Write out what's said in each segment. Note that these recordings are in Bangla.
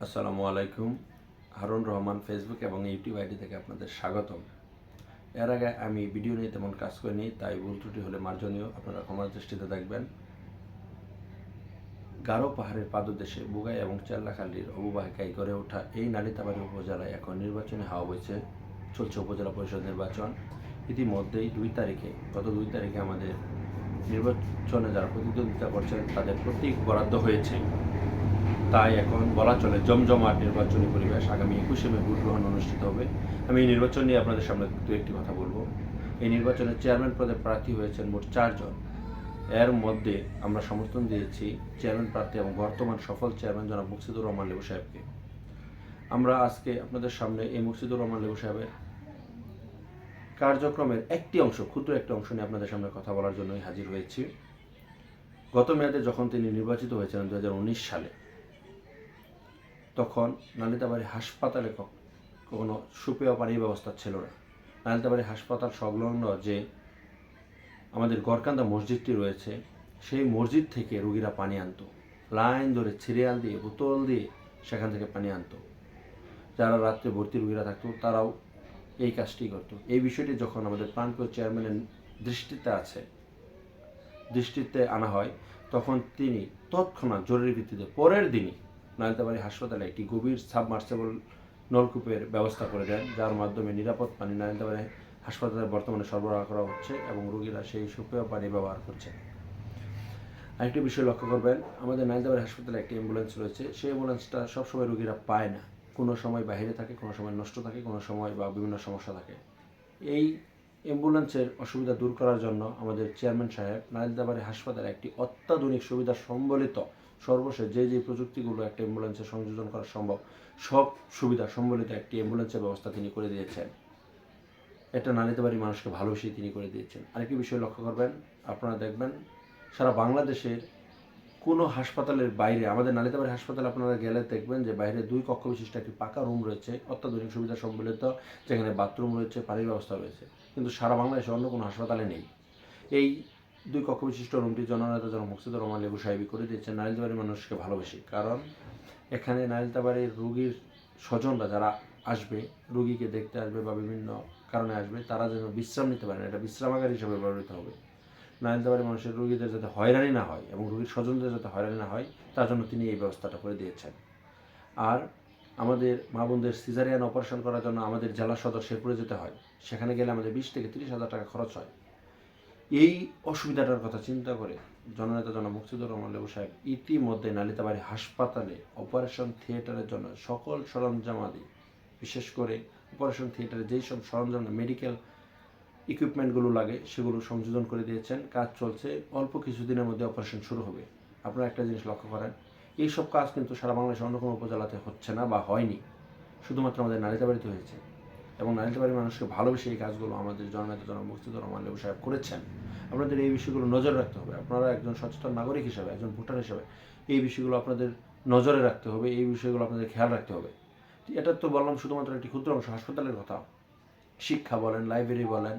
আসসালামু আলাইকুম। হারুন রহমান ফেসবুক এবং ইউটিউব আইডি থেকে আপনাদের স্বাগতম। এর আগে আমি ভিডিও নিয়ে তেমন কাজ করিনি, তাই ভুল ত্রুটি হলে মার্জনীয়, আপনারা ক্ষমার দৃষ্টিতে দেখবেন। গারো পাহাড়ের পাদদেশে বুগাই এবং চেল্লাখালীর অববাহিকায় গড়ে ওঠা এই নালিতাবাড়ী উপজেলায় এখন নির্বাচনী হাওয়া বইছে। চলছে উপজেলা পরিষদ নির্বাচন। ইতিমধ্যেই গত 2 তারিখে আমাদের নির্বাচনে যারা প্রতিদ্বন্দ্বিতা করছেন তাদের প্রতীক বরাদ্দ হয়েছে। তাই এখন বলা চলে জমজমাট নির্বাচনী পরিবেশ। আগামী 21শে মে ভোট গ্রহণ অনুষ্ঠিত হবে। আমি এই নির্বাচন নিয়ে আপনাদের সামনে দু একটি কথা বলবো। এই নির্বাচনে চেয়ারম্যান পদে প্রার্থী হয়েছেন মোট 4 জন। এর মধ্যে আমরা সমর্থন দিয়েছি চেয়ারম্যান প্রার্থী এবং বর্তমান সফল চেয়ারম্যান জনাব মুকসিদুর রহমান লেবু সাহেবকে। আমরা আজকে আপনাদের সামনে এই মুকসিদুর রহমান লেবু সাহেবের কার্যক্রমের ক্ষুদ্র একটি অংশ নিয়ে আপনাদের সামনে কথা বলার জন্যই হাজির হয়েছি। গত মেয়াদে যখন তিনি নির্বাচিত হয়েছিলেন 2019 সালে, তখন নালিতাবাড়ী হাসপাতালে কোনো সুপেয় পানির ব্যবস্থা ছিল না। নালিতাবাড়ী হাসপাতাল সংলগ্ন যে আমাদের গড়কান্দা মসজিদটি রয়েছে, সেই মসজিদ থেকে রোগীরা পানি আনতো, লাইন ধরে সিরিয়াল দিয়ে বোতল দিয়ে সেখান থেকে পানি আনতো। যারা রাত্রে ভর্তি রোগীরা থাকতো তারাও এই কাজটি করতো। এই বিষয়টি যখন আমাদের প্রাণপ্রিয় চেয়ারম্যানের দৃষ্টিতে আনা হয়, তখন তিনি তৎক্ষণাৎ জরুরি ভিত্তিতে পরের দিনই নালিতাবাড়ী হাসপাতালে একটি গভীর সাবমার্সেবল নলকূপের ব্যবস্থা করে দেন, যার মাধ্যমে নিরাপদ পানি নালিতাবাড়ী হাসপাতালে বর্তমানে সরবরাহ করা হচ্ছে এবং রোগীরা সেই সুপেয় পানি ব্যবহার করছে। আরেকটি বিষয় লক্ষ্য করবেন, আমাদের নালিতাবাড়ী হাসপাতালে একটি অ্যাম্বুলেন্স রয়েছে। সেই অ্যাম্বুলেন্সটা সবসময় রোগীরা পায় না। কোনো সময় বাইরে থাকে, কোনো সময় নষ্ট থাকে, কোনো সময় বা বিভিন্ন সমস্যা থাকে। এই অ্যাম্বুলেন্সের অসুবিধা দূর করার জন্য আমাদের চেয়ারম্যান সাহেব নালিতাবাড়ী হাসপাতালে একটি অত্যাধুনিক সুবিধা সম্বলিত সর্বশেষ যে প্রযুক্তিগুলো একটা অ্যাম্বুলেন্সে সংযোজন করা সম্ভব, সব সুবিধা সম্বলিত একটি অ্যাম্বুলেন্সের ব্যবস্থা তিনি করে দিয়েছেন। এটা নালিতাবাড়ী মানুষকে ভালোবেসেই তিনি করে দিয়েছেন। আরেকটি বিষয় লক্ষ্য করবেন, আপনারা দেখবেন সারা বাংলাদেশের কোনো হাসপাতালের বাইরে, আমাদের নালিতাবাড়ী হাসপাতালে আপনারা গেলে দেখবেন যে বাইরে 2 কক্ষ বিশিষ্ট একটি পাকা রুম রয়েছে, অত্যাধুনিক সুবিধা সম্বলিত, যেখানে বাথরুম রয়েছে, পানির ব্যবস্থা রয়েছে। কিন্তু সারা বাংলাদেশে অন্য কোনো হাসপাতালে নেই। এই 2 কক্ষ বিশিষ্ট রুমটি জননেতা জনাব মুকসিদুর রহমান লেবু সাহেবই করে দিয়েছেন নালিতাবাড়ির মানুষকে ভালোবেসে। কারণ এখানে নালিতাবাড়ির রোগীর স্বজনরা যারা আসবে, রোগীকে দেখতে আসবে বা বিভিন্ন কারণে আসবে, তারা যেন বিশ্রাম নিতে পারেন, এটা বিশ্রামাগার হিসেবে ব্যবহৃত হবে। নালিতাবাড়ির মানুষের রোগীদের যাতে হয়রানি না হয় এবং রোগীর স্বজনদের যাতে হয়রানি না হয়, তার জন্য তিনি এই ব্যবস্থাটা করে দিয়েছেন। আর আমাদের মা বোনদের সিজারিয়ান অপারেশন করার জন্য আমাদের জেলা সদর শেরপুরে যেতে হয়, সেখানে গেলে আমাদের 20 থেকে 30 হাজার টাকা খরচ হয়। এই অসুবিধাটার কথা চিন্তা করে জননেতা জনাব মুকসিদুর রহমান লেবু সাহেব ইতিমধ্যে নালিতাবাড়ী হাসপাতালে অপারেশন থিয়েটারের জন্য সকল সরঞ্জামাদি, বিশেষ করে অপারেশন থিয়েটারে যেই সব সরঞ্জাম মেডিকেল ইকুইপমেন্টগুলো লাগে সেগুলো সংযোজন করে দিয়েছেন। কাজ চলছে, অল্প কিছুদিনের মধ্যে অপারেশন শুরু হবে। আপনারা একটা জিনিস লক্ষ্য করেন, এইসব কাজ কিন্তু সারা বাংলাদেশের অন্য কোনো উপজেলাতে হচ্ছে না বা হয়নি, শুধুমাত্র আমাদের নালিতাবাড়িতে হয়েছে। এবং নালিতাবাড়ির মানুষকে ভালোবেসে এই কাজগুলো আমাদের জননেতা জনাব মুকসিদুর রহমান লেবু সাহেব করেছেন। আপনাদের এই বিষয়গুলো নজর রাখতে হবে। আপনারা একজন সচেতন নাগরিক হিসাবে, একজন ভোটার হিসাবে এই বিষয়গুলো আপনাদের নজরে রাখতে হবে, এই বিষয়গুলো আপনাদের খেয়াল রাখতে হবে। এটা তো বললাম শুধুমাত্র একটি ক্ষুদ্র অংশ, হাসপাতালের কথা। শিক্ষা বলেন, লাইব্রেরি বলেন,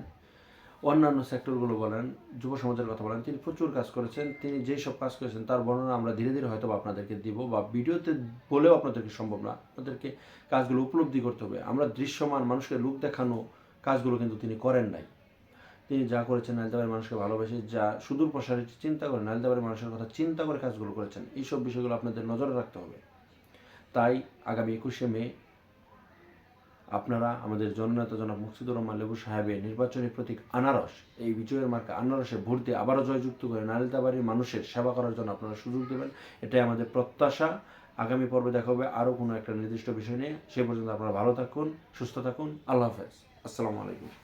অন্যান্য সেক্টরগুলো বলেন, যুব সমাজের কথা বলেন, তিনি প্রচুর কাজ করেছেন। তিনি যেই সব কাজ করেছেন তার বর্ণনা আমরা ধীরে ধীরে হয়তো আপনাদেরকে দিব, বা ভিডিওতে বলেও আপনাদেরকে সম্ভব না। আপনাদেরকে কাজগুলো উপলব্ধি করতে হবে। আমরা দৃশ্যমান মানুষকে লোক দেখানো কাজগুলো কিন্তু তিনি করেন নাই। তিনি যা করেছেন নালিতাবাড়ির মানুষকে ভালোবেসে, যা সুদূর প্রসারী চিন্তা করে, নালিতাবাড়ির মানুষের কথা চিন্তা করে কাজগুলো করেছেন। এইসব বিষয়গুলো আপনাদের নজরে রাখতে হবে। তাই আগামী 21শে মে আপনারা আমাদের জননেতা জনাব মুকসিদুর রহমান লেবু সাহেবের নির্বাচনী প্রতীক আনারস, এই বিজয়ের মার্কা আনারসে ভোট দিয়ে আবারও জয়যুক্ত করে নালিতাবাড়ির মানুষের সেবা করার জন্য আপনারা সুযোগ দেবেন, এটাই আমাদের প্রত্যাশা। আগামী পর্বে দেখা হবে আরও কোনো একটা নির্দিষ্ট বিষয় নিয়ে। সে পর্যন্ত আপনারা ভালো থাকুন, সুস্থ থাকুন। আল্লাহ হাফেজ। আসসালামু আলাইকুম।